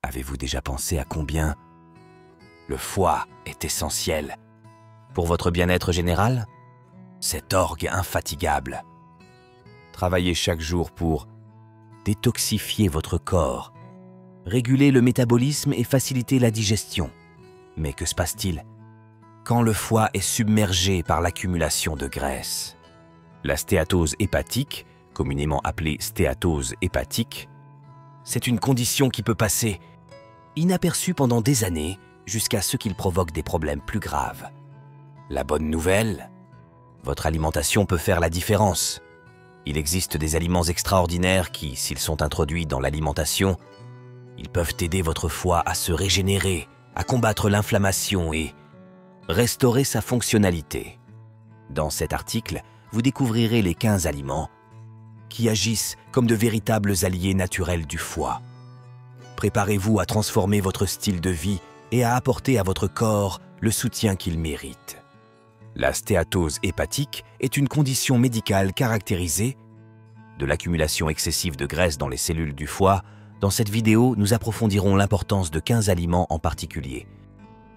Avez-vous déjà pensé à combien le foie est essentiel pour votre bien-être général? Cet orgue infatigable. Travaillez chaque jour pour détoxifier votre corps, réguler le métabolisme et faciliter la digestion. Mais que se passe-t-il quand le foie est submergé par l'accumulation de graisse? La stéatose hépatique, communément appelée stéatose hépatique, c'est une condition qui peut passer inaperçue pendant des années jusqu'à ce qu'il provoque des problèmes plus graves. La bonne nouvelle, votre alimentation peut faire la différence. Il existe des aliments extraordinaires qui, s'ils sont introduits dans l'alimentation, ils peuvent aider votre foie à se régénérer, à combattre l'inflammation et restaurer sa fonctionnalité. Dans cet article, vous découvrirez les 15 aliments qui agissent comme de véritables alliés naturels du foie. Préparez-vous à transformer votre style de vie et à apporter à votre corps le soutien qu'il mérite. La stéatose hépatique est une condition médicale caractérisée de l'accumulation excessive de graisse dans les cellules du foie. Dans cette vidéo, nous approfondirons l'importance de 15 aliments en particulier.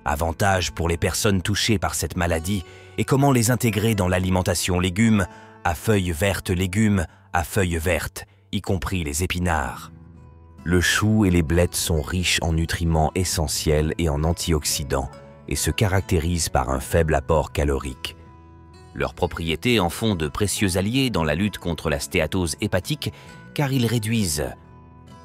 Avantages pour les personnes touchées par cette maladie et comment les intégrer dans l'alimentation. Légumes à feuilles vertes, légumes à feuilles vertes, y compris les épinards. Le chou et les blettes sont riches en nutriments essentiels et en antioxydants et se caractérisent par un faible apport calorique. Leurs propriétés en font de précieux alliés dans la lutte contre la stéatose hépatique car ils réduisent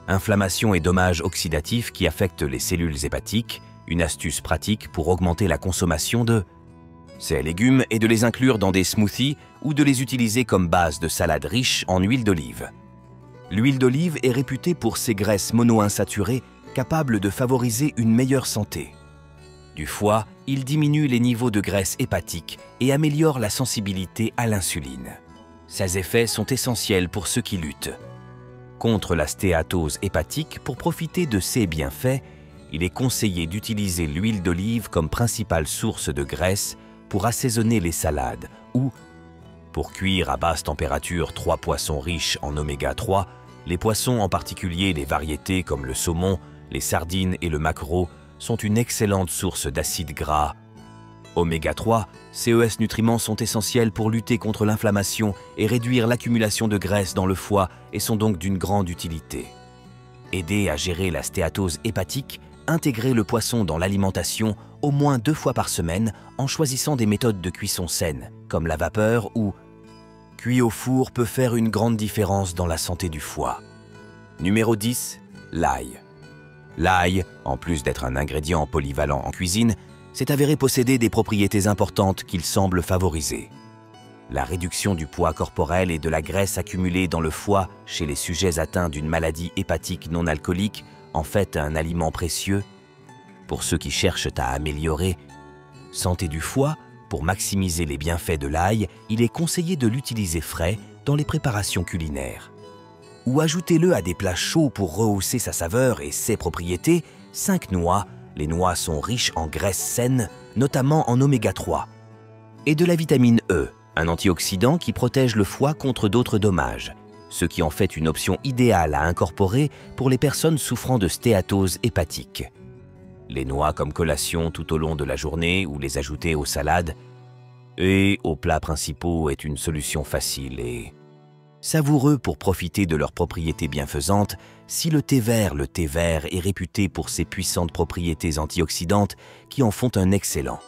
inflammation et dommages oxydatifs qui affectent les cellules hépatiques. Une astuce pratique pour augmenter la consommation de ces légumes est de les inclure dans des smoothies ou de les utiliser comme base de salade riche en huile d'olive. L'huile d'olive est réputée pour ses graisses monoinsaturées capables de favoriser une meilleure santé. Du foie, il diminue les niveaux de graisse hépatique et améliore la sensibilité à l'insuline. Ces effets sont essentiels pour ceux qui luttent contre la stéatose hépatique. Pour profiter de ces bienfaits, il est conseillé d'utiliser l'huile d'olive comme principale source de graisse pour assaisonner les salades ou pour cuire à basse température 3 poissons riches en oméga 3. Les poissons, en particulier les variétés comme le saumon, les sardines et le maquereau, sont une excellente source d'acides gras. Oméga 3, ces nutriments sont essentiels pour lutter contre l'inflammation et réduire l'accumulation de graisse dans le foie et sont donc d'une grande utilité. Aider à gérer la stéatose hépatique, intégrer le poisson dans l'alimentation au moins 2 fois par semaine en choisissant des méthodes de cuisson saines, comme la vapeur ou cuit au four peut faire une grande différence dans la santé du foie. Numéro 10, l'ail. L'ail, en plus d'être un ingrédient polyvalent en cuisine, s'est avéré posséder des propriétés importantes qu'il semble favoriser. La réduction du poids corporel et de la graisse accumulée dans le foie chez les sujets atteints d'une maladie hépatique non alcoolique en fait un aliment précieux. Pour ceux qui cherchent à améliorer santé du foie, pour maximiser les bienfaits de l'ail, il est conseillé de l'utiliser frais dans les préparations culinaires. Ou ajoutez-le à des plats chauds pour rehausser sa saveur et ses propriétés. 5 noix. Les noix sont riches en graisses saines, notamment en oméga 3. Et de la vitamine E, un antioxydant qui protège le foie contre d'autres dommages, ce qui en fait une option idéale à incorporer pour les personnes souffrant de stéatose hépatique. Les noix comme collation tout au long de la journée ou les ajouter aux salades et aux plats principaux est une solution facile et savoureux pour profiter de leurs propriétés bienfaisantes. Si le thé vert est réputé pour ses puissantes propriétés antioxydantes qui en font un excellent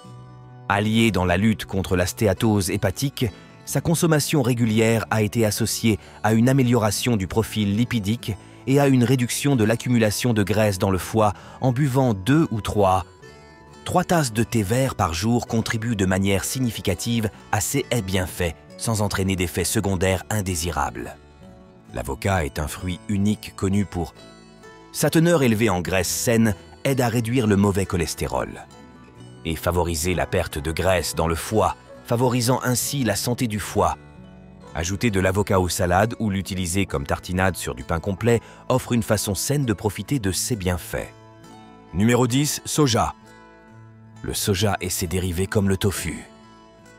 allié dans la lutte contre la stéatose hépatique. Sa consommation régulière a été associée à une amélioration du profil lipidique et à une réduction de l'accumulation de graisse dans le foie. En buvant 2 ou 3 tasses de thé vert par jour contribuent de manière significative à ces bienfaits sans entraîner d'effets secondaires indésirables. L'avocat est un fruit unique connu pour sa teneur élevée en graisse saine, aide à réduire le mauvais cholestérol et favoriser la perte de graisse dans le foie, favorisant ainsi la santé du foie. Ajouter de l'avocat aux salades ou l'utiliser comme tartinade sur du pain complet offre une façon saine de profiter de ses bienfaits. Numéro 10, soja. Le soja et ses dérivés comme le tofu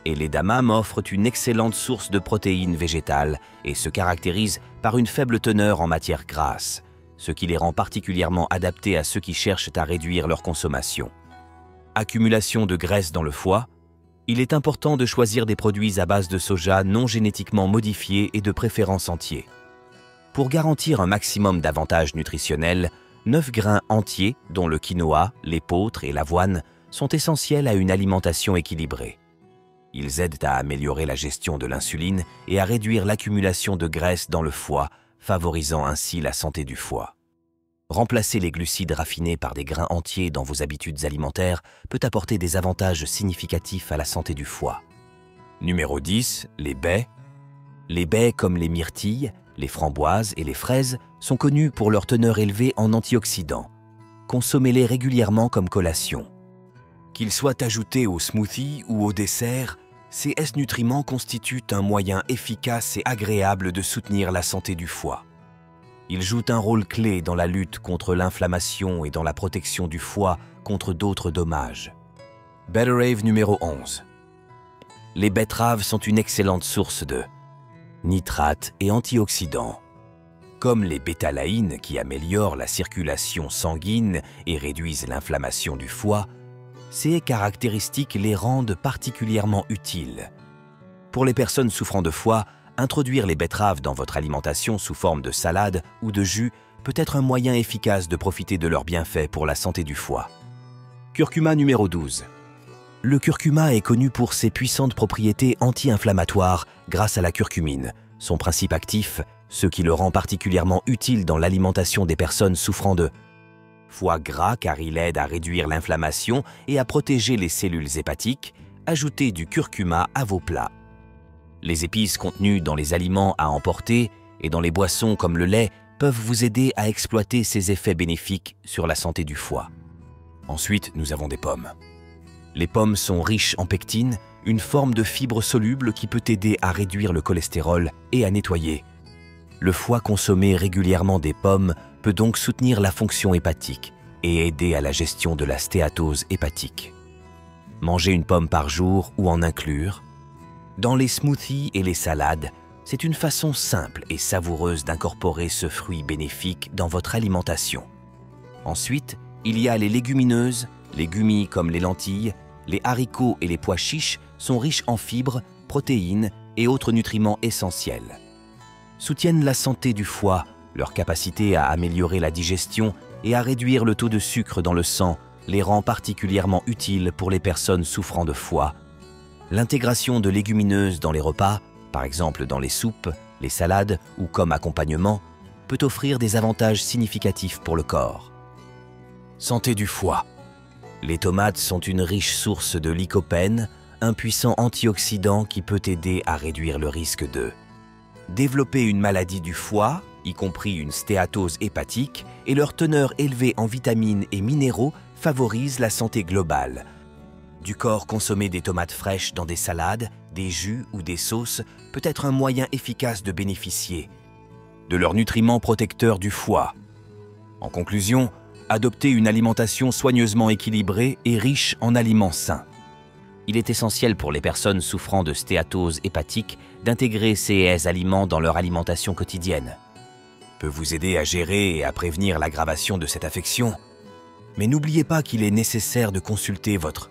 et les edamame offrent une excellente source de protéines végétales et se caractérisent par une faible teneur en matière grasse, ce qui les rend particulièrement adaptés à ceux qui cherchent à réduire leur consommation. Accumulation de graisse dans le foie. Il est important de choisir des produits à base de soja non génétiquement modifiés et de préférence entiers. Pour garantir un maximum d'avantages nutritionnels, 9 grains entiers, dont le quinoa, l'épeautre et l'avoine, sont essentiels à une alimentation équilibrée. Ils aident à améliorer la gestion de l'insuline et à réduire l'accumulation de graisse dans le foie, favorisant ainsi la santé du foie. Remplacer les glucides raffinés par des grains entiers dans vos habitudes alimentaires peut apporter des avantages significatifs à la santé du foie. Numéro 10. Les baies. Les baies comme les myrtilles, les framboises et les fraises sont connues pour leur teneur élevée en antioxydants. Consommez-les régulièrement comme collation. Qu'ils soient ajoutés au smoothie ou au dessert, ces S-nutriments constituent un moyen efficace et agréable de soutenir la santé du foie. Ils jouent un rôle clé dans la lutte contre l'inflammation et dans la protection du foie contre d'autres dommages. Betterave numéro 11. Les betteraves sont une excellente source de nitrates et antioxydants. Comme les bétalaïnes qui améliorent la circulation sanguine et réduisent l'inflammation du foie, ces caractéristiques les rendent particulièrement utiles. Pour les personnes souffrant de foie, introduire les betteraves dans votre alimentation sous forme de salade ou de jus peut être un moyen efficace de profiter de leurs bienfaits pour la santé du foie. Curcuma numéro 12. Le curcuma est connu pour ses puissantes propriétés anti-inflammatoires grâce à la curcumine, son principe actif, ce qui le rend particulièrement utile dans l'alimentation des personnes souffrant de foie gras car il aide à réduire l'inflammation et à protéger les cellules hépatiques. Ajoutez du curcuma à vos plats. Les épices contenues dans les aliments à emporter et dans les boissons comme le lait peuvent vous aider à exploiter ces effets bénéfiques sur la santé du foie. Ensuite, nous avons des pommes. Les pommes sont riches en pectine, une forme de fibre soluble qui peut aider à réduire le cholestérol et à nettoyer. Le foie consommé régulièrement des pommes peut donc soutenir la fonction hépatique et aider à la gestion de la stéatose hépatique. Manger une pomme par jour ou en inclure. Dans les smoothies et les salades, c'est une façon simple et savoureuse d'incorporer ce fruit bénéfique dans votre alimentation. Ensuite, il y a les légumineuses, légumes comme les lentilles, les haricots et les pois chiches sont riches en fibres, protéines et autres nutriments essentiels. Soutiennent la santé du foie, leur capacité à améliorer la digestion et à réduire le taux de sucre dans le sang les rend particulièrement utiles pour les personnes souffrant de foie. L'intégration de légumineuses dans les repas, par exemple dans les soupes, les salades ou comme accompagnement, peut offrir des avantages significatifs pour le corps. Santé du foie. Les tomates sont une riche source de lycopène, un puissant antioxydant qui peut aider à réduire le risque de développer une maladie du foie, y compris une stéatose hépatique, et leur teneur élevée en vitamines et minéraux favorise la santé globale. Du corps, consommer des tomates fraîches dans des salades, des jus ou des sauces peut être un moyen efficace de bénéficier de leurs nutriments protecteurs du foie. En conclusion, adoptez une alimentation soigneusement équilibrée et riche en aliments sains. Il est essentiel pour les personnes souffrant de stéatose hépatique d'intégrer ces aliments dans leur alimentation quotidienne. Peut vous aider à gérer et à prévenir l'aggravation de cette affection. Mais n'oubliez pas qu'il est nécessaire de consulter votre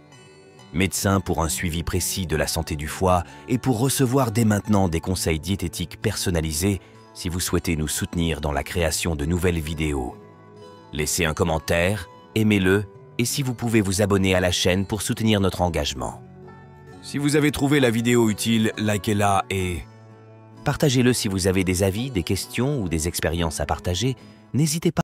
médecin pour un suivi précis de la santé du foie et pour recevoir dès maintenant des conseils diététiques personnalisés si vous souhaitez nous soutenir dans la création de nouvelles vidéos. Laissez un commentaire, aimez-le et si vous pouvez vous abonner à la chaîne pour soutenir notre engagement. Si vous avez trouvé la vidéo utile, likez-la et partagez-le si vous avez des avis, des questions ou des expériences à partager. N'hésitez pas.